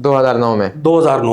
2009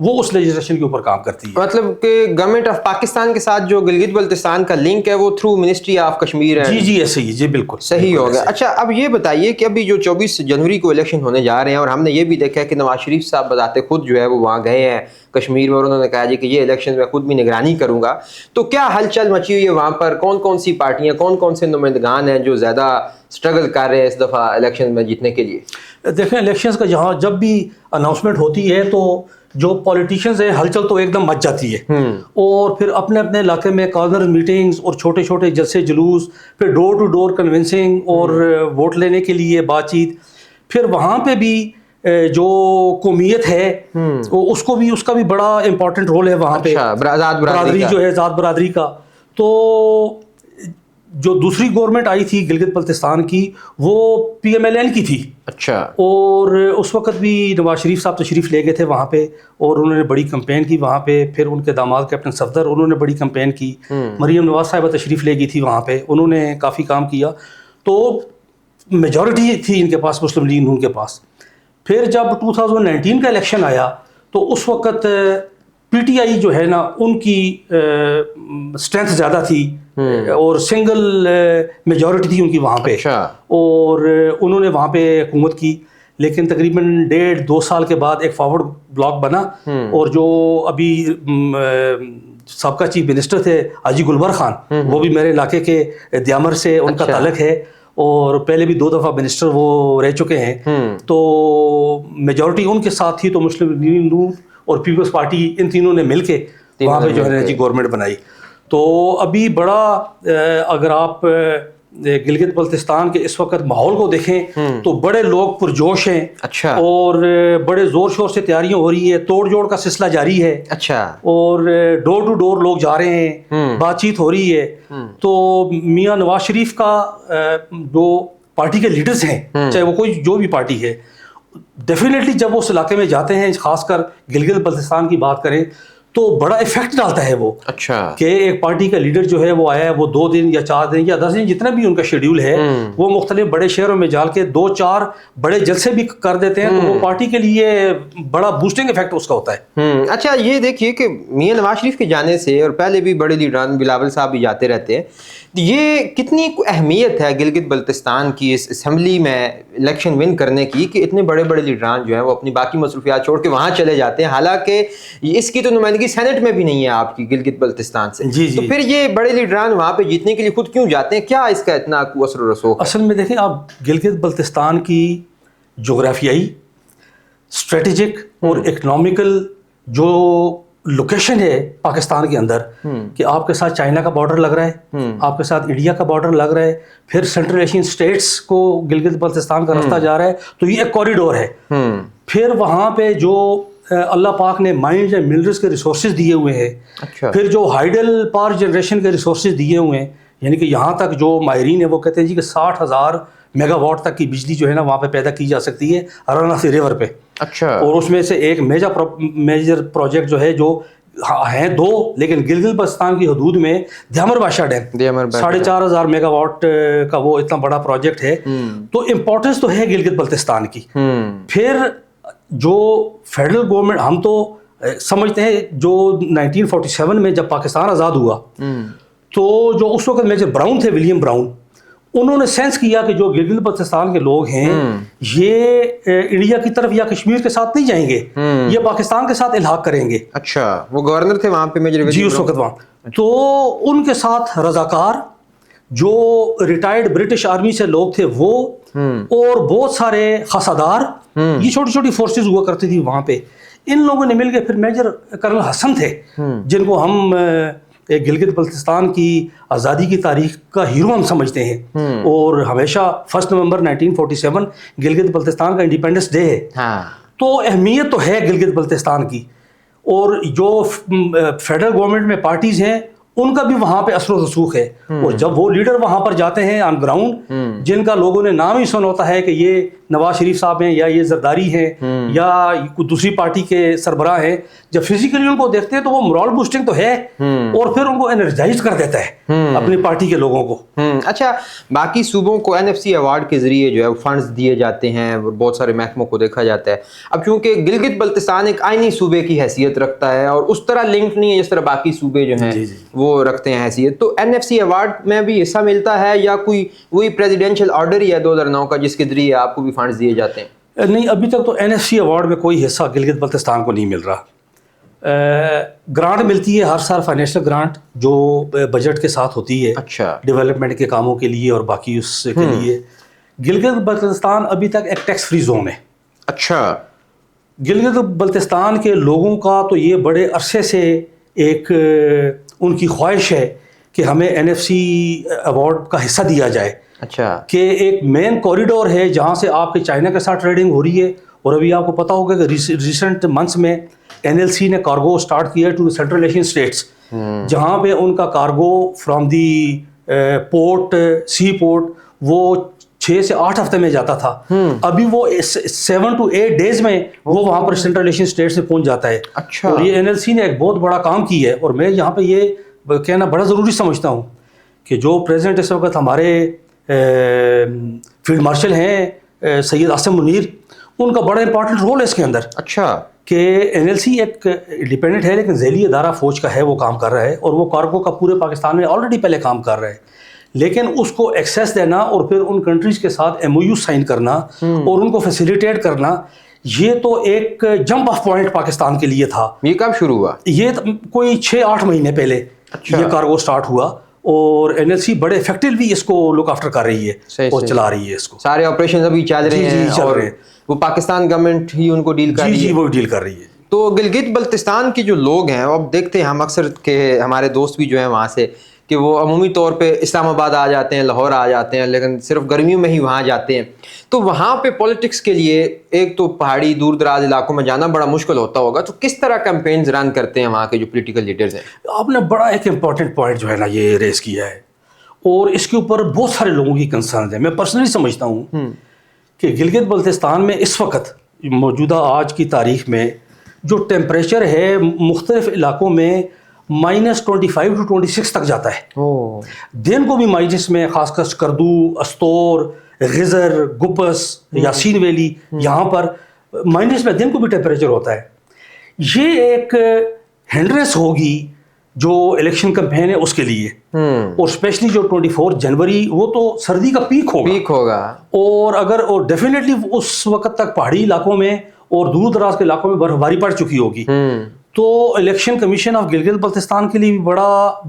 وہ اس لیجسلیشن کے اوپر کام کرتی ہے. مطلب کہ گورنمنٹ آف پاکستان کے ساتھ جو گلگت بلتستان کا لنک ہے وہ تھرو منسٹری آف کشمیر ہے. جی ایسے ہی, جی بالکل صحیح ہو گیا. اچھا اب یہ بتائیے کہ ابھی جو 24 جنوری کو الیکشن ہونے جا رہے ہیں اور ہم نے یہ بھی دیکھا ہے کہ نواز شریف صاحب بذات خود جو ہے وہ وہاں گئے ہیں کشمیر میں اور انہوں نے کہا جی کہ یہ الیکشن میں خود بھی نگرانی کروں گا, تو کیا ہلچل مچی ہوئی ہے وہاں پر؟ کون کون سی پارٹیاں, کون کون سے نمائندگان ہیں جو زیادہ اسٹرگل کر رہے ہیں اس دفعہ الیکشن میں جیتنے کے لیے؟ دیکھیں الیکشنز کا جہاں جب بھی اناؤنسمنٹ ہوتی ہے تو جو پولیٹیشینز ہیں ہلچل تو ایک دم مچ جاتی ہے, اور پھر اپنے اپنے علاقے میں کارنر میٹنگز اور چھوٹے چھوٹے جلسے جلوس, پھر ڈور ٹو ڈور کنونسنگ اور ووٹ لینے کے لیے بات چیت. پھر وہاں پہ بھی جو قومیت ہے اس کو بھی, اس کا بھی بڑا امپورٹنٹ رول ہے وہاں پہ, برادری جو ہے ذات برادری کا. تو جو دوسری گورنمنٹ آئی تھی گلگت بلتستان کی وہ پی ایم ایل این کی تھی. اچھا. اور اس وقت بھی نواز شریف صاحب تشریف لے گئے تھے وہاں پہ اور انہوں نے بڑی کمپین کی وہاں پہ. پھر ان کے داماد کیپٹن صفدر انہوں نے بڑی کمپین کی. مریم نواز صاحبہ تشریف لے گئی تھی وہاں پہ, انہوں نے کافی کام کیا. تو میجورٹی تھی ان کے پاس, مسلم لیگ نون کے پاس. پھر جب 2019 کا الیکشن آیا تو اس وقت پی ٹی آئی جو ہے نا ان کی اسٹرینتھ زیادہ تھی اور سنگل میجورٹی تھی ان کی وہاں پہ, اور انہوں نے وہاں پہ حکومت کی. لیکن تقریباً 1.5-2 سال کے بعد ایک فارورڈ بلاک بنا, اور جو ابھی سابقہ چیف منسٹر تھے حاجی گلبر خان, وہ بھی میرے علاقے کے دیامر سے ان کا تعلق ہے, اور پہلے بھی 2 دفعہ منسٹر وہ رہ چکے ہیں. تو میجورٹی ان کے ساتھ تھی, تو مسلم لیگ نون اور پیپلز پارٹی ان تینوں نے مل کے وہاں پہ جو ہے جی گورنمنٹ بنائی. تو ابھی بڑا اگر آپ گلگت بلتستان کے اس وقت ماحول کو دیکھیں تو بڑے لوگ پرجوش ہیں. اچھا. اور بڑے زور شور سے تیاریاں ہو رہی ہے, توڑ جوڑ کا سلسلہ جاری ہے. اچھا. اور ڈور ٹو ڈور لوگ جا رہے ہیں, بات چیت ہو رہی ہے. تو میاں نواز شریف کا جو پارٹی کے لیڈرز ہیں, چاہے وہ کوئی جو بھی پارٹی ہے, ڈیفینیٹلی جب وہ اس علاقے میں جاتے ہیں, خاص کر گلگت بلتستان کی بات کریں تو بڑا افیکٹ ڈالتا ہے وہ. اچھا. کہ ایک پارٹی کا لیڈر جو ہے وہ آیا ہے, وہ 2 دن یا 4 دن یا 10 دن جتنا بھی ان کا شیڈیول ہے وہ مختلف بڑے شہروں میں جا کے 2-4 بڑے جلسے بھی کر دیتے ہیں, تو وہ پارٹی کے لیے بڑا بوسٹنگ افیکٹ اس کا ہوتا ہے. اچھا یہ دیکھیے کہ میاں نواز شریف کے جانے سے, اور پہلے بھی بڑے لیڈران بلاول صاحب بھی جاتے رہتے ہیں, یہ کتنی اہمیت ہے گلگت بلتستان کی اس اسمبلی میں الیکشن ون کرنے کی کہ اتنے بڑے بڑے لیڈران جو ہیں وہ اپنی باقی مصروفیات چھوڑ کے وہاں چلے جاتے ہیں, حالانکہ اس کی تو نمائندگی سینٹ میں بھی نہیں ہے آپ کی گلگت بلتستان سے. تو پھر یہ بڑے لیڈران وہاں پہ جیتنے کے لیے خود کیوں جاتے ہیں؟ کیا اس کا اتنا اثر و رسوخ؟ اصل میں دیکھیں آپ, گلگت بلتستان کی جغرافیائی, اسٹریٹجک اور اکنامیکل جو لوکیشن ہے پاکستان کے اندر, کہ آپ کے ساتھ چائنا کا بارڈر لگ رہا ہے, آپ کے ساتھ انڈیا کا بارڈر لگ رہا ہے, پھر سینٹرل ایشین اسٹیٹس کو گلگت بلتستان کا راستہ جا رہا ہے, تو یہ ایک کوریڈور ہے. پھر وہاں پہ جو اللہ پاک نے مائنز اینڈ منرلس کے ریسورسز دیے ہوئے ہیں, پھر جو ہائیڈل پاور جنریشن کے ریسورسز دیے ہوئے ہیں, یعنی کہ یہاں تک جو ماہرین ہیں وہ کہتے ہیں جی کہ 60,000 میگا واٹ تک کی بجلی جو ہے نا وہاں پہ پیدا کی جا سکتی ہے راناسی ریور پہ. اچھا. اور اس میں سے ایک میجر پروجیکٹ جو ہے, جو ہیں 2 لیکن گلگت بلتستان کی حدود میں دیامر بادشاہ ڈیم 4,500 میگا واٹ کا وہ اتنا بڑا پروجیکٹ ہے. تو امپورٹنس تو ہے گلگت بلتستان کی. پھر جو فیڈرل گورنمنٹ, ہم تو سمجھتے ہیں جو 1947 میں جب پاکستان آزاد ہوا تو جو اس وقت میجر براؤن تھے, ولیم براؤن, انہوں نے سینس کیا کہ جو گلگت بلتستان کے لوگ ہیں یہ انڈیا کی طرف یا کشمیر کے ساتھ نہیں جائیں گے, یہ پاکستان کے ساتھ الحاق کریں گے. اچھا. وہ گورنر تھے وہاں پہ میجر جی اس وقت وہاں. تو ان کے ساتھ رضاکار جو ریٹائرڈ برٹش آرمی سے لوگ تھے وہ, اور بہت سارے خاصادار, یہ چھوٹی چھوٹی فورسز ہوا کرتی تھی وہاں پہ. ان لوگوں نے مل کے پھر میجر کرنل حسن تھے, جن کو ہم گلگت بلتستان کی آزادی کی تاریخ کا ہیرو ہم سمجھتے ہیں, اور ہمیشہ 1 نومبر 1947 گلگت بلتستان کا انڈیپینڈنس ڈے ہے. تو اہمیت تو ہے گلگت بلتستان کی, اور جو فیڈرل گورنمنٹ میں پارٹیز ہیں ان کا بھی وہاں پہ اثر و رسوخ ہے. اور جب وہ لیڈر وہاں پر جاتے ہیں آن گراؤنڈ, جن کا لوگوں نے نام ہی سنا ہوتا ہے کہ یہ نواز شریف صاحب ہیں یا یہ زرداری ہیں یا کوئی دوسری پارٹی کے سربراہ ہیں, جب فزیکلی ان کو دیکھتے ہیں تو وہ morale بوسٹنگ تو ہے, اور پھر ان کو انرجائز کر دیتا ہے اپنی پارٹی کے لوگوں کو. اچھا, باقی صوبوں کو NFC ایوارڈ کے ذریعے جو ہے فنڈز دیے جاتے ہیں, بہت سارے محکموں کو دیکھا جاتا ہے. اب چونکہ گلگت بلتستان ایک آئینی صوبے کی حیثیت رکھتا ہے اور اس طرح لنک نہیں ہے جس طرح باقی صوبے جو ہیں وہ رکھتے ہیں حیثیت, تو NFC ایوارڈ میں بھی حصہ ملتا ہے یا کوئی وہی پریزیڈینشیل آرڈر ہی ہے 2009 کا جس کے ذریعے آپ کو بھی فنڈز دیے جاتے ہیں؟ نہیں, ابھی تک تو NFC ایوارڈ میں کوئی حصہ گلگت بلتستان کو نہیں مل رہا. گرانٹ ملتی ہے ہر سال, فائنینشیل گرانٹ جو بجٹ کے ساتھ ہوتی ہے اچھا, ڈیولپمنٹ کے کاموں کے لیے اور باقی اس کے لیے. گلگت بلتستان ابھی تک ایک ٹیکس فری زون ہے. اچھا, گلگت بلتستان کے لوگوں کا تو یہ بڑے عرصے سے ایک ان کی خواہش ہے کہ ہمیں NFC ایوارڈ کا حصہ دیا جائے. اچھا, کہ ایک مین کوریڈور ہے جہاں سے آپ کے چائنا کے ساتھ ٹریڈنگ ہو رہی ہے, اور ابھی آپ کو پتا ہوگا کہ ریسنٹ منتھس میں NLC نے کارگو سٹارٹ کیا ٹو سینٹرل ایشین اسٹیٹس, جہاں پہ ان کا cargo from the port, sea port, وہ 6 سے 8 ہفتے میں جاتا تھا. ابھی وہ 7 to 8 days میں وہ وہاں پر سینٹرل ایشین اسٹیٹس میں پہنچ جاتا ہے. اچھا, اور یہ NLC نے ایک بہت بڑا کام کی ہے, اور میں یہاں پہ یہ کہنا بڑا ضروری سمجھتا ہوں کہ جو پریزیڈنٹ اس وقت ہمارے فیلڈ مارشل ہیں سید عاصم منیر, ان کا بڑا امپورٹنٹ رول ہے اس کے اندر. اچھا, کہ NLC ایک انڈیپینڈنٹ ہے لیکن ذیلی ادارہ فوج کا ہے, وہ کام کر رہا ہے, اور وہ کارگو کا پورے پاکستان میں آلریڈی پہلے کام کر رہا ہے, لیکن اس کو ایکسیس دینا اور پھر ان کنٹریز کے ساتھ MOU سائن کرنا اور ان کو فیسیلیٹیٹ کرنا, یہ تو ایک جمپ آف پوائنٹ پاکستان کے لیے تھا. یہ کب شروع ہوا؟ یہ کوئی 6-8 مہینے پہلے یہ کارگو سٹارٹ ہوا, اور NLC بڑے افیکٹولی اس کو لک آفٹر کر رہی ہے اور چلا رہی ہے اس کو. سارے آپریشن ابھی چل رہے ہیں اور وہ پاکستان گورنمنٹ ہی ان کو ڈیل کر رہی ہے. وہ ڈیل کر رہی ہے. تو گلگت بلتستان کے جو لوگ ہیں, اب دیکھتے ہیں ہم اکثر کہ ہمارے دوست بھی جو ہیں وہاں سے, کہ وہ عمومی طور پہ اسلام آباد آ جاتے ہیں, لاہور آ جاتے ہیں, لیکن صرف گرمیوں میں ہی وہاں جاتے ہیں. تو وہاں پہ پولیٹکس کے لیے ایک تو پہاڑی دور دراز علاقوں میں جانا بڑا مشکل ہوتا ہوگا, تو کس طرح کیمپینز رن کرتے ہیں وہاں کے جو پولیٹیکل لیڈرز ہیں؟ آپ نے بڑا ایک امپورٹنٹ پوائنٹ جو ہے نا یہ ریز کیا ہے, اور اس کے اوپر بہت سارے لوگوں کی کنسرنز ہیں. میں پرسنلی سمجھتا ہوں کہ گلگت بلتستان میں اس وقت موجودہ آج کی تاریخ میں جو ٹیمپریچر ہے مختلف علاقوں میں -25 to 26 تک جاتا ہے. دن کو بھی مائنس میں, خاص کر سکردو, استور, غزر, گپس, یاسین ویلی, یہاں پر مائنس میں دن کو بھی ٹیمپریچر ہوتا ہے. یہ ایک ہنڈرنس ہوگی جو الیکشن کمپین ہے اس کے لیے, اور اسپیشلی جو 24 جنوری وہ تو سردی کا پیک ہوگا. اور اگر اور ڈیفینیٹلی اس وقت تک پہاڑی علاقوں میں اور دور دراز کے علاقوں میں برف باری پڑ چکی ہوگی, تو election commission of Gilgit Baltistan کے لیے بھی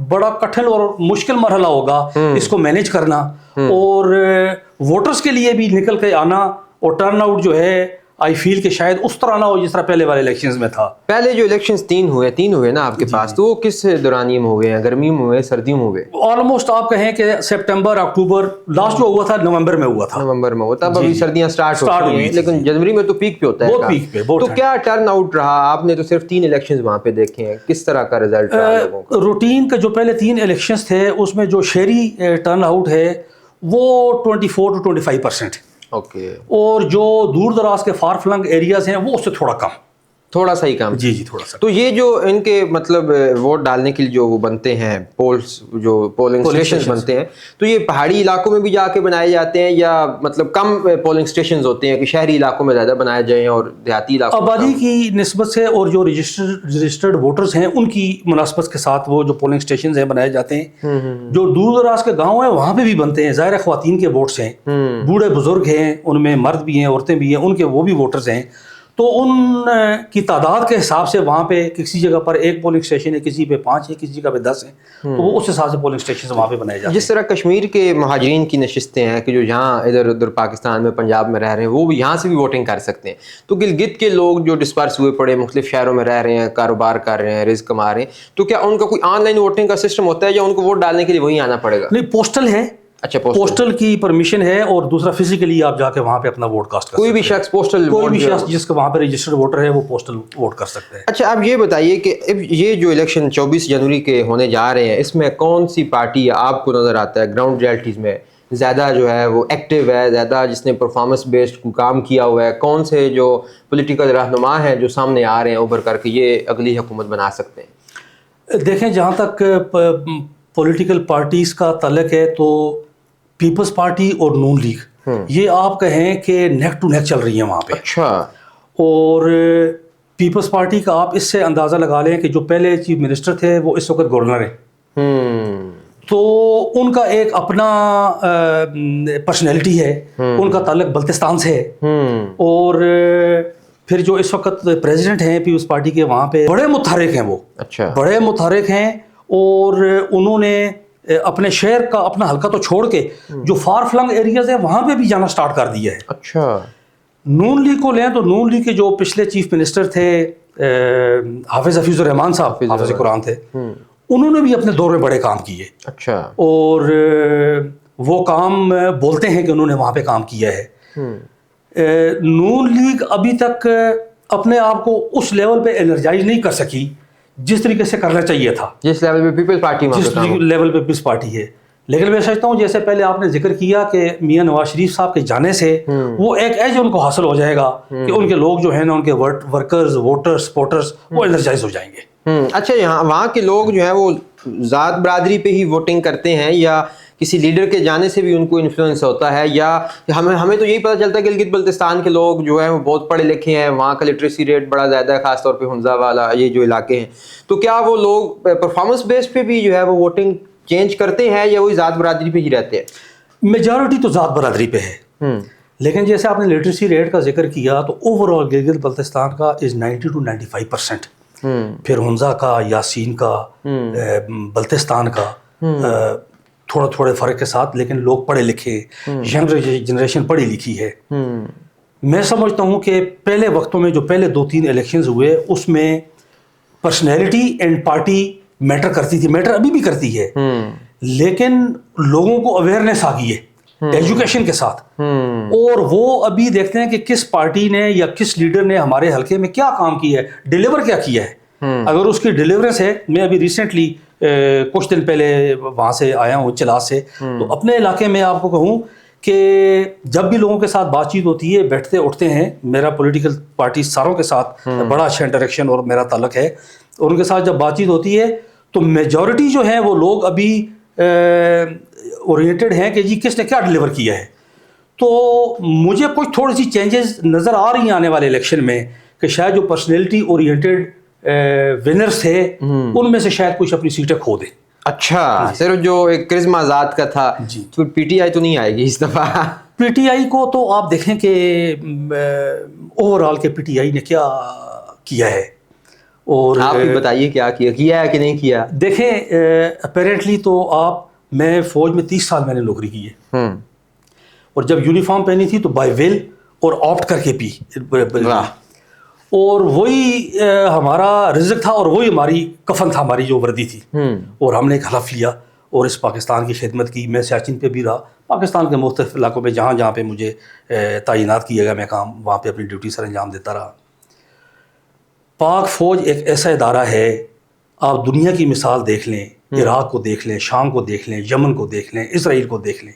بڑا کٹھن اور مشکل مرحلہ ہوگا اس کو مینیج کرنا, اور ووٹرز کے لیے بھی نکل کے آنا, اور ٹرن آؤٹ جو ہے آئی فیل کہ شاید اس طرح نہ ہو جس طرح پہلے والے الیکشنز میں تھا. پہلے جو الیکشنز تین ہوئے نا آپ کے پاس, تو وہ کس دورانیے میں ہوئے ہیں؟ گرمیوں میں ہوئے, سردیوں میں ہوئے؟ آلموسٹ آپ کہیں کہ سپٹمبر, اکتوبر, لاسٹ جو ہوا تھا نومبر میں ہوا تھا. نومبر میں ہوتا, اب ابھی سردیاں سٹارٹ ہوئی ہیں, لیکن جنوری میں تو پیک پہ ہوتا ہے. بہت پیک پہ. تو کیا ٹرن آؤٹ رہا؟ آپ نے تو صرف 3 الیکشنز وہاں پہ دیکھے ہیں, کس طرح کا رزلٹ رہا لوگوں کا؟ روٹین کا جو پہلے 3 الیکشنز تھے اس میں جو شہری ٹرن آؤٹ ہے وہ 24 to 25%. اوکے. اور جو دور دراز کے فار فلنگ ایریاز ہیں وہ اس سے تھوڑا سا ہی کم. جی تھوڑا سا. تو یہ جو ان کے مطلب ووٹ ڈالنے کے لیے جو وہ بنتے ہیں پولس, جو پولنگ اسٹیشنز بنتے ہیں, تو یہ پہاڑی علاقوں میں بھی جا کے بنائے جاتے ہیں یا مطلب کم پولنگ اسٹیشنز ہوتے ہیں کہ شہری علاقوں میں زیادہ بنائے جائیں اور دیہاتی علاقوں میں؟ آبادی کی نسبت سے اور جو رجسٹرڈ ووٹرز ہیں ان کی مناسبت کے ساتھ وہ جو پولنگ اسٹیشنز ہیں بنائے جاتے ہیں. جو دور دراز کے گاؤں ہیں وہاں پہ بھی بنتے ہیں, ظاہر خواتین کے ووٹس ہیں, بوڑھے بزرگ ہیں, ان میں مرد بھی ہیں, عورتیں بھی ہیں, ان کے وہ بھی ووٹرز ہیں. تو ان کی تعداد کے حساب سے وہاں پہ کسی جگہ پر 1 پولنگ اسٹیشن ہے, کسی پہ 5 ہے, کسی جگہ پہ 10 ہیں, تو وہ اس حساب سے پولنگ اسٹیشن وہاں پہ بنائے جاتے ہیں. جس طرح کشمیر کے مہاجرین کی نشستیں ہیں کہ جو یہاں ادھر ادھر پاکستان میں, پنجاب میں رہ رہے ہیں, وہ بھی یہاں سے بھی ووٹنگ کر سکتے ہیں. تو گلگت کے لوگ جو ڈسپرس ہوئے پڑے, مختلف شہروں میں رہ رہے ہیں, کاروبار کر رہے ہیں, رزق کما رہے ہیں, تو کیا ان کا کوئی آن لائن ووٹنگ کا سسٹم ہوتا ہے یا ان کو ووٹ ڈالنے کے لیے وہیں آنا پڑے گا؟ نہیں, پوسٹل ہے. اچھا, پوسٹل کی پرمیشن ہے, اور دوسرا فزیکلی آپ جا کے وہاں پہ اپنا ووٹ کاسٹ کر کوئی بھی شخص پوسٹل, کوئی بھی شخص جس کا وہاں پہ رجسٹرڈ ووٹر ہے وہ پوسٹل ووٹ کر سکتا ہے. اچھا, آپ یہ بتائیے کہ یہ جو الیکشن 24 جنوری کے ہونے جا رہے ہیں, اس میں کون سی پارٹی آپ کو نظر آتا ہے گراؤنڈ ریئلٹیز میں زیادہ جو ہے وہ ایکٹیو ہے, زیادہ جس نے پرفارمنس بیسڈ کام کیا ہوا ہے؟ کون سے جو پولیٹیکل رہنما ہیں جو سامنے آ رہے ہیں ابھر کر کے یہ اگلی حکومت بنا سکتے ہیں؟ دیکھیں, جہاں تک پولیٹیکل پارٹیز کا تعلق ہے تو پیپلز پارٹی اور نون لیگ یہ آپ کہیں کہ نیک ٹو نیک چل رہی ہیں وہاں پہ. اچھا. اور پیپلز پارٹی کا آپ اس سے اندازہ لگا لیں کہ جو پہلے چیف منسٹر تھے وہ اس وقت گورنر ہیں, تو ان کا ایک اپنا پرسنالٹی ہے, ان کا تعلق بلتستان سے ہے. اور پھر جو اس وقت پریزیڈنٹ ہیں پیپلز پارٹی کے وہاں پہ بڑے متحرک ہیں, وہ اچھا بڑے متحرک ہیں. اور انہوں نے اپنے شہر کا اپنا حلقہ تو چھوڑ کے جو فار فلنگ ایریاز ہیں وہاں پہ بھی جانا سٹارٹ کر دیا ہے. اچھا. نون لیگ کو لیں تو نون لیگ کے جو پچھلے چیف منسٹر تھے حافظ حفیظ الرحمان صاحب, حافظ قرآن تھے, انہوں نے بھی اپنے دور میں بڑے کام کیے. اچھا. اور وہ کام بولتے ہیں کہ انہوں نے وہاں پہ کام کیا ہے. نون لیگ ابھی تک اپنے آپ کو اس لیول پہ انرجائز نہیں کر سکی جس طریقے سے کرنا چاہیے تھا, جس لیول پہ پیپلز پارٹی جس لیول پہ پیپلز پارٹی ہے. لیکن میں سمجھتا ہوں جیسے پہلے آپ نے ذکر کیا کہ میاں نواز شریف صاحب کے جانے سے وہ ایک ایج ان کو حاصل ہو جائے گا کہ ان کے لوگ جو ہیں نا, ان کے ورکرز, ووٹرز, سپورٹرز وہ انرجائز ہو جائیں گے. اچھا, یہاں وہاں کے لوگ جو ہیں وہ ذات برادری پہ ہی ووٹنگ کرتے ہیں یا کسی لیڈر کے جانے سے بھی ان کو انفلوئنس ہوتا ہے؟ یا ہمیں تو یہی پتہ چلتا ہے کہ گلگت بلتستان کے لوگ جو ہیں وہ بہت پڑھے لکھے ہیں, وہاں کا لٹریسی ریٹ بڑا زیادہ ہے, خاص طور پہ ہنزا والا یہ جو علاقے ہیں. تو کیا وہ لوگ پرفارمنس بیس پہ بھی جو ہے وہ ووٹنگ چینج کرتے ہیں یا وہی ذات برادری پہ ہی رہتے ہیں؟ میجورٹی تو ذات برادری پہ ہے, لیکن جیسے آپ نے لٹریسی ریٹ کا ذکر کیا تو اوور آل گلگت بلتستان کا از 90 to 95%. پھر ہنزا کا, یاسین کا, بلتستان کا تھوڑے فرق کے ساتھ, لیکن لوگ پڑھے لکھے, ینگ جنریشن پڑھی لکھی ہے. میں سمجھتا ہوں کہ پہلے وقتوں میں جو پہلے 2-3 الیکشنز ہوئے اس میں پرسنالٹی اینڈ پارٹی میٹر کرتی تھی, میٹر ابھی بھی کرتی ہے, لیکن لوگوں کو اویئرنیس آ گئی ہے ایجوکیشن کے ساتھ. اور وہ ابھی دیکھتے ہیں کہ کس پارٹی نے یا کس لیڈر نے ہمارے حلقے میں کیا کام کیا ہے, ڈیلیور کیا کیا ہے. اگر اس کی ڈیلیورنس ہے, میں ابھی ریسنٹلی کچھ دن پہلے وہاں سے آیا ہوں چلاس سے, تو اپنے علاقے میں آپ کو کہوں کہ جب بھی لوگوں کے ساتھ بات چیت ہوتی ہے, بیٹھتے اٹھتے ہیں, میرا پولیٹیکل پارٹی ساروں کے ساتھ بڑا اچھا انٹریکشن اور میرا تعلق ہے, اور ان کے ساتھ جب بات چیت ہوتی ہے تو میجورٹی جو ہیں وہ لوگ ابھی اورینٹڈ ہیں کہ جی کس نے کیا ڈیلیور کیا ہے. تو مجھے کچھ تھوڑی سی چینجز نظر آ رہی ہیں آنے والے الیکشن میں کہ شاید جو پرسنالٹی اورینٹڈ ونرز تھے ان میں سے شاید کچھ اپنی سیٹیں کھو دیں. اچھا, صرف جو ایک کرزما ذات کا تھا, تو پی ٹی آئی تو نہیں آئے گی اس دفعہ؟ پی ٹی آئی کو تو آپ دیکھیں کہ اوور آل کے پی ٹی آئی نے کیا کیا ہے, اور آپ بھی بتائیے کیا ہے کہ نہیں کیا. دیکھیں اپیرنٹلی تو میں فوج میں 30 سال میں نے نوکری کی ہے, اور جب یونیفارم پہنی تھی تو بائی ویل اور آپٹ کر کے پی, اور وہی ہمارا رزق تھا اور وہی ہماری کفن تھا, ہماری جو وردی تھی, اور ہم نے ایک حلف لیا اور اس پاکستان کی خدمت کی. میں سیاچن پہ بھی رہا, پاکستان کے مختلف علاقوں میں جہاں پہ مجھے تعینات کیا گیا میں کام وہاں پہ اپنی ڈیوٹی سر انجام دیتا رہا. پاک فوج ایک ایسا ادارہ ہے, آپ دنیا کی مثال دیکھ لیں, عراق کو دیکھ لیں, شام کو دیکھ لیں, یمن کو دیکھ لیں, اسرائیل کو دیکھ لیں,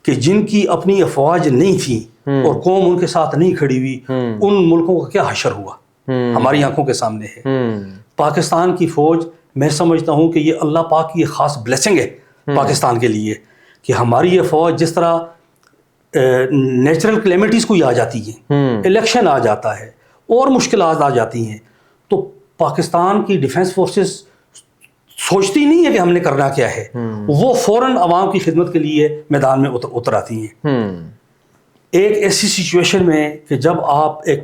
کہ جن کی اپنی افواج نہیں تھیں اور قوم ان کے ساتھ نہیں کھڑی ہوئی, ان ملکوں کا کیا حشر ہوا ہماری آنکھوں کے سامنے ہے. پاکستان کی فوج, میں سمجھتا ہوں کہ یہ اللہ پاک کی ایک خاص بلیسنگ ہے پاکستان کے لیے کہ ہماری یہ فوج جس طرح نیچرل کلیمٹیز کوئی آ جاتی ہیں, الیکشن آ جاتا ہے اور مشکلات آ جاتی ہیں, تو پاکستان کی ڈیفنس فورسز سوچتی نہیں ہے کہ ہم نے کرنا کیا ہے, وہ فوراً عوام کی خدمت کے لیے میدان میں اتر آتی ہیں. ایک ایسی سچویشن میں کہ جب آپ ایک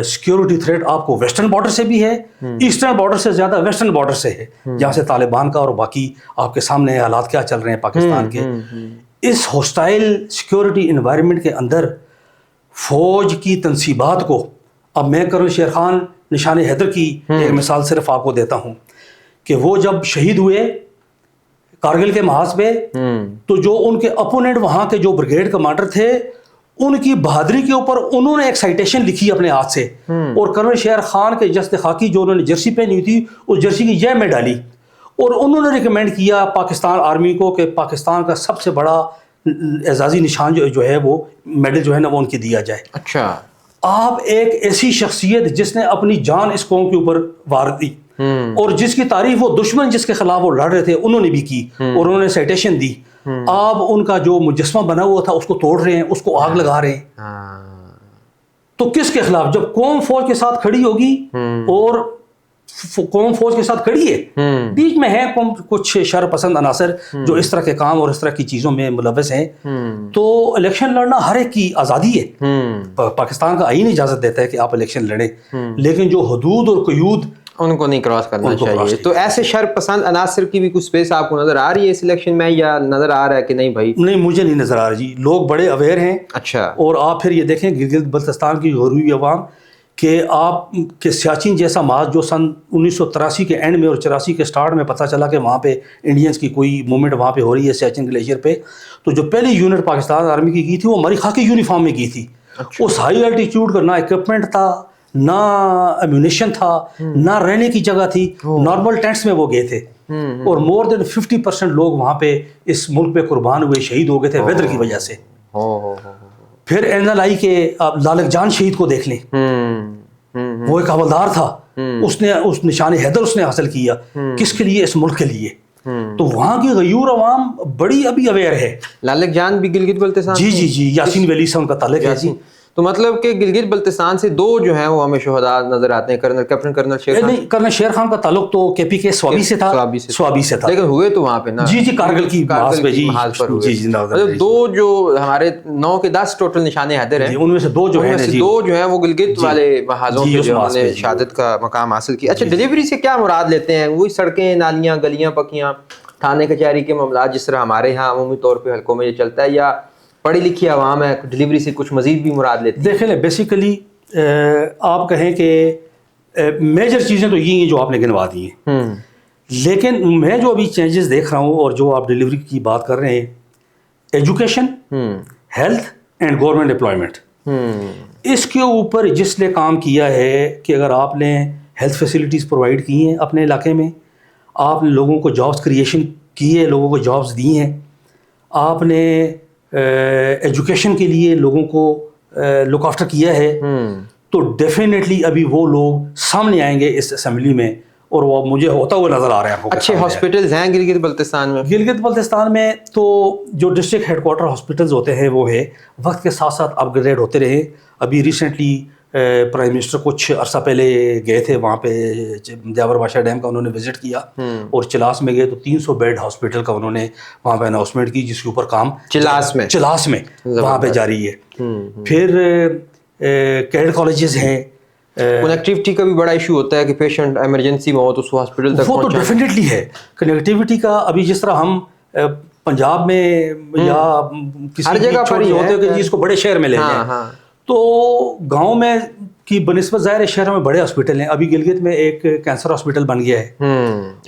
سیکیورٹی تھریٹ آپ کو ویسٹرن بارڈر سے بھی ہے, ایسٹرن بارڈر سے زیادہ ویسٹرن بارڈر سے ہے, جہاں سے طالبان کا اور باقی آپ کے سامنے حالات کیا چل رہے ہیں پاکستان کے, اس ہوسٹائل سیکیورٹی انوائرمنٹ کے اندر فوج کی تنصیبات کو, اب میں کرنل شیر خان نشان حیدر کی ایک مثال صرف آپ کو دیتا ہوں کہ وہ جب شہید ہوئے کارگل کے محاذ پہ, تو جو ان کے اپوننٹ وہاں کے جو بریگیڈ کمانڈر تھے, ان کی بہادری کے اوپر انہوں نے ایک سائٹیشن لکھی اپنے ہاتھ سے, اور کرنل شیر خان کے جست خاکی جو انہوں نے جرسی پہنی ہوئی تھی اس جرسی کی جے میں ڈالی, اور انہوں نے ریکمینڈ کیا پاکستان آرمی کو کہ پاکستان کا سب سے بڑا اعزازی نشان جو ہے وہ میڈل جو ہے نا وہ ان کی دیا جائے. اچھا. آپ ایک ایسی شخصیت جس نے اپنی جان اس قوم کے اوپر وار دی اور جس کی تعریف وہ دشمن جس کے خلاف وہ لڑ رہے تھے انہوں نے بھی کی اور انہوں نے سائٹیشن دی, آپ ان کا جو مجسمہ بنا ہوا تھا اس کو توڑ رہے ہیں, اس کو آگ لگا رہے ہیں. تو کس کے خلاف؟ جب قوم فوج کے ساتھ کھڑی ہوگی اور قوم فوج کے ساتھ کھڑی ہے, بیچ میں ہے کچھ شر پسند عناصر جو اس طرح کے کام اور اس طرح کی چیزوں میں ملوث ہیں, تو الیکشن لڑنا ہر ایک کی آزادی ہے. پاکستان کا آئین اجازت دیتا ہے کہ آپ الیکشن لڑیں, لیکن جو حدود اور قیود ان کو نہیں کراس کرنا چاہیے. تو ایسے شر پسند عناصر کی بھی کچھ سپیس آپ کو نظر آ رہی ہے اس الیکشن میں, یا نظر آ رہا ہے کہ نہیں بھائی؟ نہیں, مجھے نہیں نظر آ رہا جی. لوگ بڑے اویئر ہیں. اچھا. اور آپ پھر یہ دیکھیں گلگت بلتستان کی غروبی عوام کہ آپ کے سیاچین جیسا ماس جو سن 1983 کے اینڈ میں اور 84 کے سٹارٹ میں پتہ چلا کہ وہاں پہ انڈینز کی کوئی موومنٹ وہاں پہ ہو رہی ہے سیاچین گلیشیئر پہ, تو جو پہلی یونٹ پاکستان آرمی کی تھی وہ ہماری خاکی یونیفارم میں کی تھی. اس ہائی الٹیچیوڈ کا نہ اکوپمنٹ تھا, نہ ایمونیشن تھا, نہ رہنے کی جگہ تھی, نارمل ٹینٹس میں وہ گئے تھے, اور مور دین 50% لوگ وہاں پہ اس ملک پہ قربان ہوئے, شہید ہو گئے تھے ویدر کی وجہ سے. پھر NLI کے آپ لالک جان شہید کو دیکھ لیں, وہ ایک حوالدار تھا, اس نے اس نشان حیدر اس نے حاصل کیا, کس کے لیے؟ اس ملک کے لیے. تو وہاں کی غیور عوام بڑی ابھی اویئر ہے. لالک جان بھی گلگت بلتستان؟ جی, یاسین ویلی سے ان کا تعلق ہے. تو مطلب کہ گلگت بلتستان سے دو جو ہیں وہ ہمیں شہداء نظر آتے ہیں. Captain colonel Sher Khan? نہیں, کرنل شیر خان کا تعلق تو KP کے سوابی سے تھا. سوابی سے تھا, لیکن ہوئے تو وہاں پہ نا. جی, کارگل کی محاذ پہ. جی, مطلب دو جو ہمارے 9 کے 10 ٹوٹل نشان حیدر ہیں, ان میں سے دو جو ہیں وہ گلگت والے محاذوں کے جو انہوں نے شہادت کا مقام حاصل کیا. اچھا, ڈیلیوری سے کیا مراد لیتے ہیں؟ وہی سڑکیں, نالیاں, گلیاں پکیاں, تھانے کچہری کے معاملات جس طرح ہمارے ہاں عمومی طور پہ حلقوں میں یہ چلتا ہے, یا پڑھی لکھی عوام ہے ڈیلیوری سے کچھ مزید بھی مراد لیتے ہیں؟ دیکھیں لیں, بیسیکلی آپ کہیں کہ میجر چیزیں تو یہ ہیں جو آپ نے گنوا دی ہیں, لیکن میں جو ابھی چینجز دیکھ رہا ہوں اور جو آپ ڈیلیوری کی بات کر رہے ہیں, education, health and government employment, اس کے اوپر جس نے کام کیا ہے کہ اگر آپ نے ہیلتھ فیسلٹیز پرووائڈ کی ہیں اپنے علاقے میں, آپ نے لوگوں کو جابس کریشن کی ہے, لوگوں کو جابس دی ہیں, آپ نے ایجوکیشن کے لیے لوگوں کو لک آفٹر کیا ہے, تو ڈیفینیٹلی ابھی وہ لوگ سامنے آئیں گے اس اسمبلی میں, اور وہ مجھے ہوتا ہوا نظر آ رہا ہے. اچھے ہاسپٹلز ہیں گلگت بلتستان میں؟ گلگت بلتستان میں تو جو ڈسٹرکٹ ہیڈ کوارٹر ہاسپٹلز ہوتے ہیں وہ ہے وقت کے ساتھ ساتھ اپ گریڈ ہوتے رہے. ابھی ریسنٹلی پرائم منسٹر کچھ عرصہ پہلے گئے تھے وہاں پہ جابر بادشاہ ڈیم کا انہوں نے وزٹ کیا, اور چلاس میں گئے تو 300 بیڈ ہاسپٹل کا انہوں نے وہاں پہ اناؤنسمنٹ کی, جس کے اوپر کام چلاس میں وہاں پہ جاری ہے. پھر کیڈ کالجز ہیں. کنیکٹیوٹی کا بھی بڑا ایشو ہوتا ہے کہ پیشنٹ ایمرجنسی میں ہو تو اس کو ہاسپٹل تک وہ تو ڈیفینیٹلی ہے. کنیکٹیوٹی کا ابھی جس طرح ہم پنجاب میں یا کسی جگہ پر ہوتے ہیں کہ جس کو بڑے شہر میں لے جائیں, تو گاؤں میں کی بنسبت ظاہر ہے شہروں میں بڑے ہاسپٹل ہیں. ابھی گلگت میں ایک کینسر ہاسپٹل بن گیا ہے,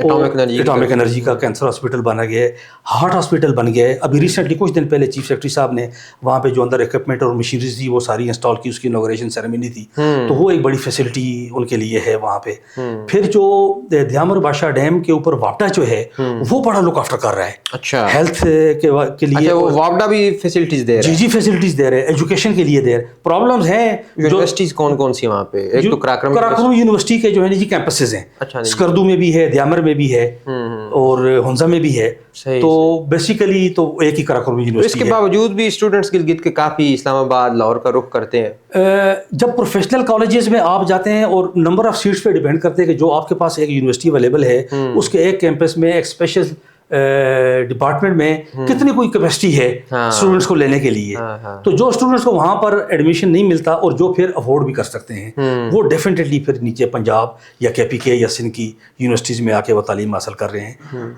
اٹامک انرجی کا کینسر ہاسپٹل بنا گیا ہے, ہارٹ ہاسپٹل بن گیا ہے. ابھی ریسنٹلی کچھ دن پہلے چیف سیکرٹری صاحب نے وہاں پہ جو اندر اکوپمنٹ اور مشینریز تھی وہ ساری انسٹال کی, اس کی انوگریشن سیریمنی تھی, تو وہ ایک بڑی فیسلٹی ان کے لیے ہے وہاں پہ. پھر جو دیامر بادشاہ ڈیم کے اوپر واپڈا جو ہے وہ بڑا لک آفٹر کر رہا ہے. اچھا, ہیلتھ کے لیے واپڈا بھی فیسلٹیز دے رہا ہے؟ جی, فیسلٹیز دے رہے ہیں, ایجوکیشن کے لیے دے رہے. پرابلمز ہیں. یونیورسٹیز کون سی وہاں پہ؟ ایک تو کراکرم یونیورسٹی کے جو ہے جی کیمپسز ہیں, سکردو میں بھی ہے, دیامر میں بھی ہے, اور ہنزا میں بھی ہے. تو بیسیکلی تو ایک ہی کراکرم یونیورسٹی ہے. اس کے باوجود بھی اسٹوڈنٹس گلگت کے کافی اسلام آباد, لاہور کا رخ کرتے ہیں. جب پروفیشنل کالجز میں آپ جاتے ہیں, اور نمبر آف سیٹس پہ ڈیپینڈ کرتے ہیں کہ جو آپ کے پاس ایک یونیورسٹی اویلیبل ہے اس کے ایک کیمپس میں ایک اسپیشل ڈپارٹمنٹ میں کتنی کوئی کیپیسٹی ہے اسٹوڈنٹس کو لینے کے لیے, تو جو اسٹوڈنٹس کو وہاں پر ایڈمیشن نہیں ملتا اور جو پھر افورڈ بھی کر سکتے ہیں وہ ڈیفینیٹلی پھر نیچے پنجاب یا KPK یا سندھ کی یونیورسٹیز میں آ کے وہ تعلیم حاصل کر رہے ہیں.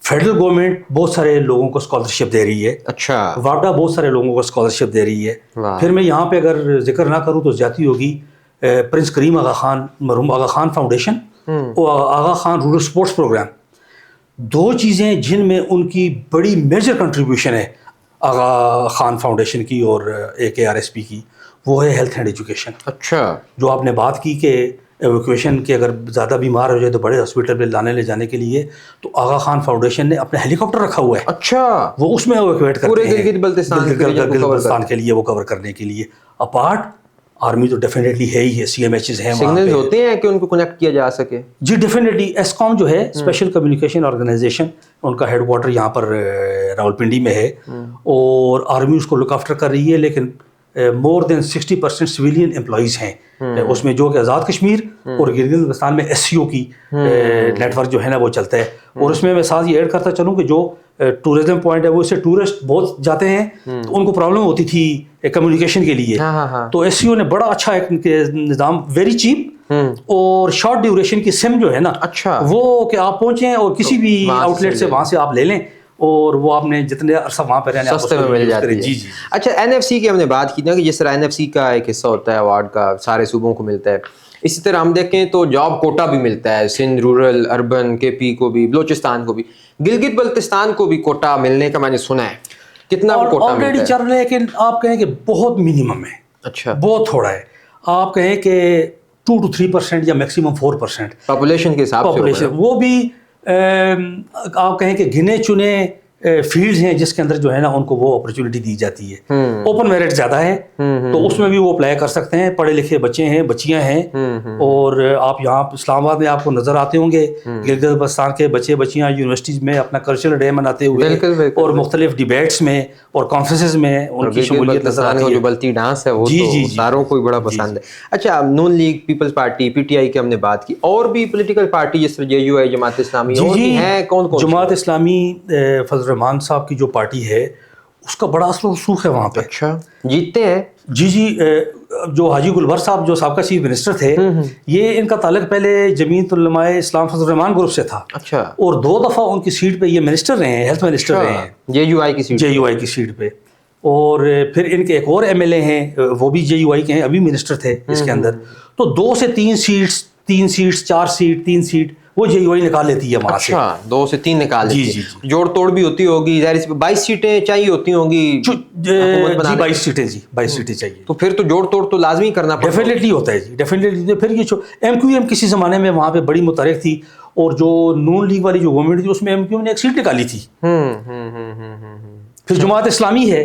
فیڈرل گورنمنٹ بہت سارے لوگوں کو اسکالرشپ دے رہی ہے. اچھا, واپڈا بہت سارے لوگوں کو اسکالرشپ دے رہی ہے. پھر میں یہاں پہ اگر ذکر نہ کروں تو زیادتی ہوگی. پرنس کریم آغا خان, مرحوم آغا خان فاؤنڈیشن اور آغا خان رورل اسپورٹس پروگرام, دو چیزیں جن میں ان کی بڑی میجر کنٹریبیوشن ہے آغا خان فاؤنڈیشن کی اور AKRSP کی, وہ ہے ہیلتھ اینڈ ایجوکیشن. اچھا, جو آپ نے بات کی کہ ایویکویشن کے اگر زیادہ بیمار ہو جائے تو بڑے ہاسپٹل میں لانے لے جانے کے لیے تو آغا خان فاؤنڈیشن نے اپنا ہیلی کاپٹر رکھا ہوا ہے. اچھا, وہ اس میں ایویکویٹ کرتے پورے ہیں گلگت بلتستان کے لیے وہ کور کرنے کے لیے. اپارٹ آرمی تو ڈیفینیٹلی ہے ہی ہے, سی ایم ایچز ہیں, سگنلز ہوتے ہیں کہ ان کو کنیکٹ کیا جا سکے. جی ڈیفینیٹلی. ایسکام جو ہے اسپیشل کمیونیکیشن آرگنائزیشن, ان کا ہیڈ کوارٹر یہاں پر راولپنڈی میں ہے, اور آرمی اس کو لک آفٹر کر رہی ہے, لیکن مور دین 60% سویلین امپلائیز ہیں اس میں, جو کہ آزاد کشمیر اور گلگت بلتستان میں ایس سی او کی نیٹ ورک جو ہے نا وہ چلتا ہے. اور اس میں ساتھ یہ ایڈ کرتا چلوں کہ جو ٹورزم پوائنٹ ہے وہ اس سے ٹورسٹ بہت جاتے ہیں, تو ان کو پرابلم ہوتی تھی کمیونیکیشن کے لیے. تو ایس سی او نے بڑا اچھا ایک نظام, ویری چیپ اور شارٹ ڈیوریشن کی سم جو ہے نا, اچھا وہ کہ آپ پہنچیں اور کسی بھی آؤٹ لیٹ سے وہاں سے آپ لے لیں, اور وہ آپ نے جتنے عرصہ وہاں پہ رہنے سستے میں مل جاتی ہے. جی جی. اچھا, این ایف سی کی ہم نے بات کی نا کہ جس طرح این ایف سی کا ایک حصہ ہوتا ہے اوارڈ کا, سارے صوبوں کو ملتا ہے, اسی طرح ہم دیکھیں تو جاب کوٹا بھی ملتا ہے, سندھ رورل, اربن, کے پی کو بھی, بلوچستان کو بھی, گلگت بلتستان کو بھی کوٹا ملنے کا میں نے سنا ہے. کتنا کوٹا ملتا ہے؟ چل رہا ہے, لیکن آپ کہیں کہ بہت منیمم ہے. اچھا, بہت تھوڑا ہے. آپ کہیں کہ 2 to 3% یا میکسیمم 4% پاپولیشن کے حساب سے, وہ بھی آپ کہیں کہ گنے چنے فیلڈز ہیں جس کے اندر جو ہے نا ان کو وہ اپرچونٹی دی جاتی ہے. اوپن میرٹ زیادہ ہے تو اس میں بھی وہ اپلائی کر سکتے ہیں. پڑھے لکھے بچے ہیں, بچیاں ہیں, اور آپ یہاں اسلام آباد میں آپ کو نظر آتے ہوں گے گلگت بلتستان کے بچے بچیاں یونیورسٹیز میں اپنا کلچرل ڈے مناتے ہوئے, اور مختلف ڈیبیٹس میں اور کانفرنسز میں ان کی شمولیت نظر آتی ہے. جو بلتی ڈانس ہے وہ تو ساروں کو بڑا پسند ہے. اچھا, Noon League, Peoples Party, P T I کی ہم نے بات کی, اور بھی پولیٹیکل پارٹی جس طرح جے یو آئی, جماعت اسلامی, اور بھی ہیں کون کون؟ جماعت اسلامی فضل الرحمان صاحب کی جو پارٹی ہے اس کا بڑا اثر و رسوخ ہے وہاں پہ. اچھا, جیتتے ہیں. جی جی. جو حاجی گلبر صاحب جو سابقہ چیف منسٹر تھے, یہ ان کا تعلق پہلے جمعیت علماء اسلام فضل الرحمان گروپ سے تھا. اچھا, اور 2 دفعہ ان کی سیٹ پہ یہ منسٹر رہے ہیں, ہیلتھ منسٹر رہے ہیں, جے یو آئی کی سیٹ, جے یو آئی کی سیٹ پہ. اور پھر ان کے ایک اور ایم ایل اے ہیں, وہ بھی جے یو آئی کے ہیں, ابھی منسٹر تھے اس کے اندر. تو 2 سے 3 سیٹس, 4 سیٹ, 3 سیٹ وہ جے یو آئی نکال لیتی ہے وہاں سے. 2 سے 3 نکال لیتی ہے. جوڑ توڑ بھی ہوتی ہوگی, 22 سیٹیں چاہیے ہوتی ہوں گی. 22 سیٹیں, جی 22 سیٹیں چاہیے. تو پھر تو جوڑ توڑ تو لازمی کرنا پڑتا ہے. ڈیفینیٹلی ہوتا ہے جی, ڈیفینیٹلی. پھر یہ ایم کیو ایم کسی زمانے میں وہاں پہ بڑی متحرک تھی, اور جو نون لیگ والی جو گورنمنٹ تھی اس میں ایم کیو ایم نے ایک سیٹ نکالی تھی. پھر جماعت اسلامی ہے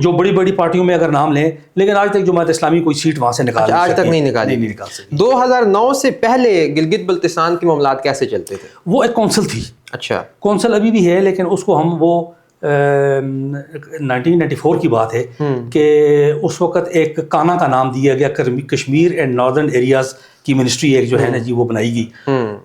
جو بڑی بڑی پارٹیوں میں اگر نام لیں, لیکن آج تک جماعت اسلامی کوئی سیٹ وہاں سے آج تک نہیں نکال سکی. 2009 سے پہلے گلگت بلتستان کے معاملات کیسے چلتے تھے؟ وہ ایک کونسل تھی. اچھا, کونسل ابھی بھی ہے, لیکن اس کو ہم وہ 1994 کی بات ہے کہ اس وقت ایک کانا کا نام دیا گیا, کشمیر اینڈ ناردرن ایریاز کی منسٹری ایک جو ہے نا جی وہ بنائی گئی.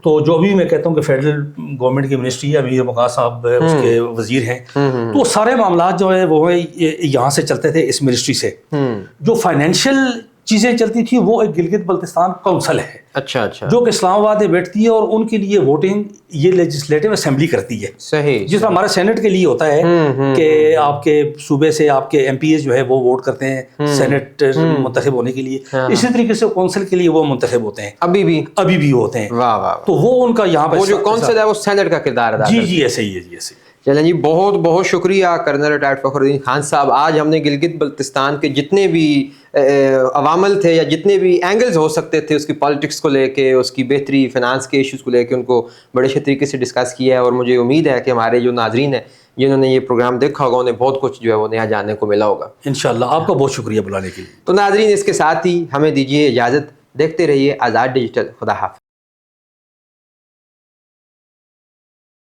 تو جو ابھی میں کہتا ہوں کہ فیڈرل گورنمنٹ کی منسٹری ہے, امیر مقاص صاحب اس کے وزیر ہیں, تو سارے معاملات جو ہے وہ یہاں سے چلتے تھے اس منسٹری سے. جو فائنینشیل چیزیں چلتی تھی وہ ایک گلگت بلتستان کونسل ہے. اچھا اچھا, جو کہ اسلام آباد میں بیٹھتی ہے, اور ان کے لیے ووٹنگ یہ لیجسلیٹو اسمبلی کرتی ہے. صحیح, جس طرح ہمارا سینٹ کے لیے ہوتا ہے کہ آپ کے صوبے سے آپ کے ایم پی ایز جو ہے وہ ووٹ کرتے ہیں سینٹ منتخب ہونے کے لیے, اسی طریقے سے کونسل کے لیے وہ منتخب ہوتے ہیں, ابھی بھی ہوتے ہیں. واہ واہ. تو وہ ان کا یہاں پہ وہ جو کونسل ہے وہ سینٹ کا کردار ادا کرتا ہے. جی ایسے ہی ہے, جی ایسے. چلیں جی, بہت بہت شکریہ کرنل ریٹائرڈ فخر الدین خان صاحب. آج ہم نے گلگت بلتستان کے جتنے بھی عوامل تھے یا جتنے بھی اینگلز ہو سکتے تھے اس کی پالیٹکس کو لے کے, اس کی بہتری, فنانس کے ایشوز کو لے کے, ان کو بڑے اچھے طریقے سے ڈسکس کیا ہے. اور مجھے امید ہے کہ ہمارے جو ناظرین ہیں جنہوں نے یہ پروگرام دیکھا ہوگا انہیں بہت کچھ جو ہے وہ نیا جاننے کو ملا ہوگا. انشاءاللہ. آپ کا بہت شکریہ بلانے کے لیے. تو ناظرین, اس کے ساتھ ہی ہمیں دیجیے اجازت. دیکھتے رہیے آزاد ڈیجیٹل. خدا حافظ.